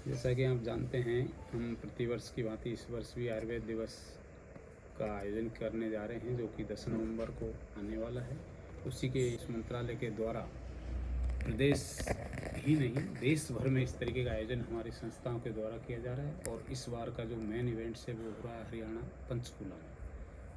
जैसा कि आप जानते हैं, हम प्रतिवर्ष की भांति इस वर्ष भी आयुर्वेद दिवस का आयोजन करने जा रहे हैं, जो कि 10 नवंबर को आने वाला है। उसी के इस मंत्रालय के द्वारा प्रदेश ही नहीं, देश भर में इस तरीके का आयोजन हमारी संस्थाओं के द्वारा किया जा रहा है। और इस बार का जो मेन इवेंट्स है वो हो रहा है हरियाणा पंचकूला में,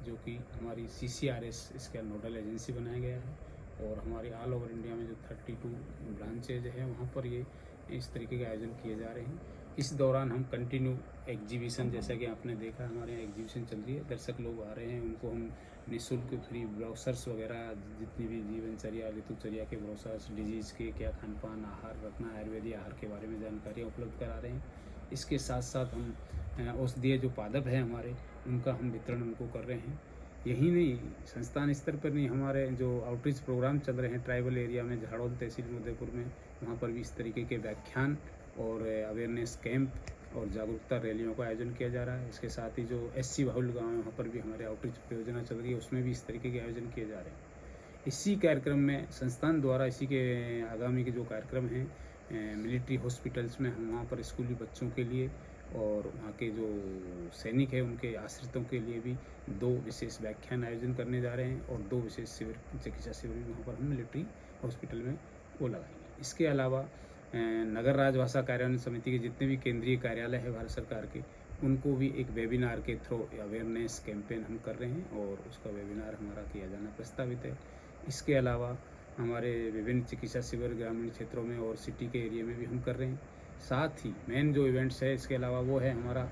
जो कि हमारी CCRS इसका नोडल एजेंसी बनाया गया है। और हमारे ऑल ओवर इंडिया में जो 32 ब्रांचेज हैं वहाँ पर ये इस तरीके के आयोजन किए जा रहे हैं। इस दौरान हम कंटिन्यू एग्जीबिशन, जैसा कि आपने देखा हमारे यहाँ एग्जीबिशन चल रही है, दर्शक लोग आ रहे हैं, उनको हम निःशुल्क फ्री ब्रोशर्स वगैरह, जितनी भी जीवनचर्या ऋतुचर्या के ब्रोशर्स, डिजीज़ के क्या खान पान आहार रखना, आयुर्वेदिक आहार के बारे में जानकारियाँ उपलब्ध करा रहे हैं। इसके साथ साथ हम औषधीय जो पादप हैं हमारे, उनका हम वितरण उनको कर रहे हैं। यही नहीं, संस्थान स्तर पर नहीं, हमारे जो आउटरीच प्रोग्राम चल रहे हैं ट्राइबल एरिया में, झाड़ोल तहसील उदयपुर में, वहाँ पर भी इस तरीके के व्याख्यान और अवेयरनेस कैंप और जागरूकता रैलियों का आयोजन किया जा रहा है। इसके साथ ही जो SC बहुल गाँव है वहाँ पर भी हमारे आउटरीच परियोजना चल रही है, उसमें भी इस तरीके के आयोजन किए जा रहे हैं। इसी कार्यक्रम में संस्थान द्वारा इसी के आगामी के जो कार्यक्रम हैं, मिलिट्री हॉस्पिटल्स में हम वहाँ पर स्कूली बच्चों के लिए और वहाँ के जो सैनिक हैं उनके आश्रितों के लिए भी 2 विशेष व्याख्यान आयोजन करने जा रहे हैं और 2 विशेष शिविर, चिकित्सा शिविर भी वहाँ पर हम मिलिट्री हॉस्पिटल में वो लगाएंगे। इसके अलावा नगर राजभाषा कार्यान्वयन समिति के जितने भी केंद्रीय कार्यालय है भारत सरकार के, उनको भी एक वेबिनार के थ्रू अवेयरनेस कैंपेन हम कर रहे हैं और उसका वेबिनार हमारा किया जाना प्रस्तावित है। इसके अलावा हमारे विभिन्न चिकित्सा शिविर ग्रामीण क्षेत्रों में और सिटी के एरिया में भी हम कर रहे हैं। साथ ही मेन जो इवेंट्स है इसके अलावा वो है हमारा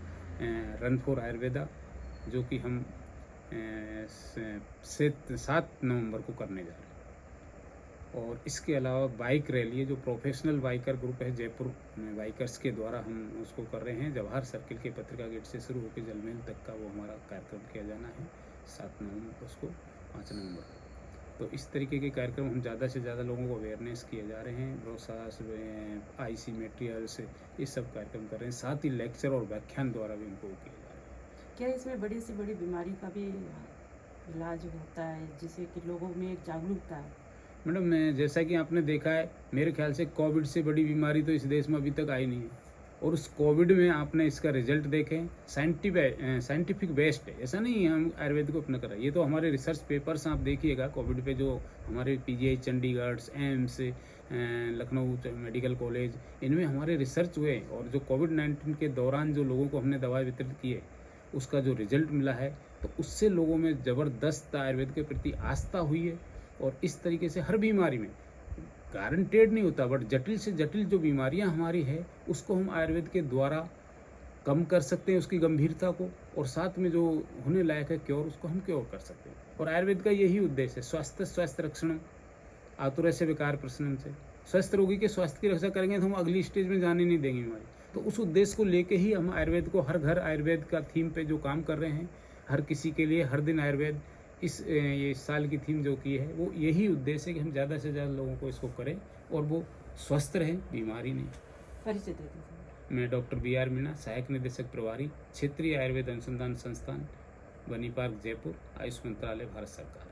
रन फॉर आयुर्वेदा, जो कि हम 7 नवंबर को करने जा रहे हैं। और इसके अलावा बाइक रैली है, जो प्रोफेशनल बाइकर ग्रुप है जयपुर में बाइकर्स के द्वारा हम उसको कर रहे हैं। जवाहर सर्किल के पत्रिका गेट से शुरू होकर जलमहल तक का वो हमारा कार्यक्रम किया जाना है 7 नवंबर उसको 5 नवंबर को। तो इस तरीके के कार्यक्रम हम ज़्यादा से ज़्यादा लोगों को अवेयरनेस किए जा रहे हैं। ब्रोशर्स, IC मटेरियल्स, ये सब कार्यक्रम कर रहे हैं। साथ ही लेक्चर और व्याख्यान द्वारा भी उनको किया जा रहा है। क्या इसमें बड़ी से बड़ी बीमारी का भी इलाज होता है, जिससे कि लोगों में एक जागरूकता है? मैडम, जैसा कि आपने देखा है, मेरे ख्याल से कोविड से बड़ी बीमारी तो इस देश में अभी तक आई नहीं है। और उस कोविड में आपने इसका रिजल्ट देखें, साइंटिफिक बेस्ड है। ऐसा नहीं है हम आयुर्वेद को अपना कर रहे हैं, ये तो हमारे रिसर्च पेपर्स आप देखिएगा कोविड पे, जो हमारे PGI Chandigarh, AIIMS, Lucknow medical college, इनमें हमारे रिसर्च हुए और जो कोविड-19 के दौरान जो लोगों को हमने दवाई वितरित की है, उसका जो रिजल्ट मिला है, तो उससे लोगों में ज़बरदस्त आयुर्वेद के प्रति आस्था हुई है। और इस तरीके से हर बीमारी में गारंटेड नहीं होता, बट जटिल से जटिल जो बीमारियां हमारी है उसको हम आयुर्वेद के द्वारा कम कर सकते हैं, उसकी गंभीरता को, और साथ में जो होने लायक है क्योर, उसको हम क्योर कर सकते हैं। और आयुर्वेद का यही उद्देश्य है, स्वास्थ्य रक्षण आतुर से विकार प्रश्नम से। स्वस्थ रोगी के स्वास्थ्य की रक्षा करेंगे तो हम अगली स्टेज में जाने नहीं देंगे बीमारी। तो उस उद्देश्य को लेके ही हम आयुर्वेद को, हर घर आयुर्वेद का थीम पे जो काम कर रहे हैं, हर किसी के लिए हर दिन आयुर्वेद, ये साल की थीम जो की है वो यही उद्देश्य है कि हम ज़्यादा से ज़्यादा लोगों को इसको करें और वो स्वस्थ रहें, बीमारी नहीं। परिचय दे दीजिए। मैं डॉक्टर BR मीणा, सहायक निदेशक प्रभारी, क्षेत्रीय आयुर्वेद अनुसंधान संस्थान, बनी पार्क, जयपुर, आयुष मंत्रालय, भारत सरकार।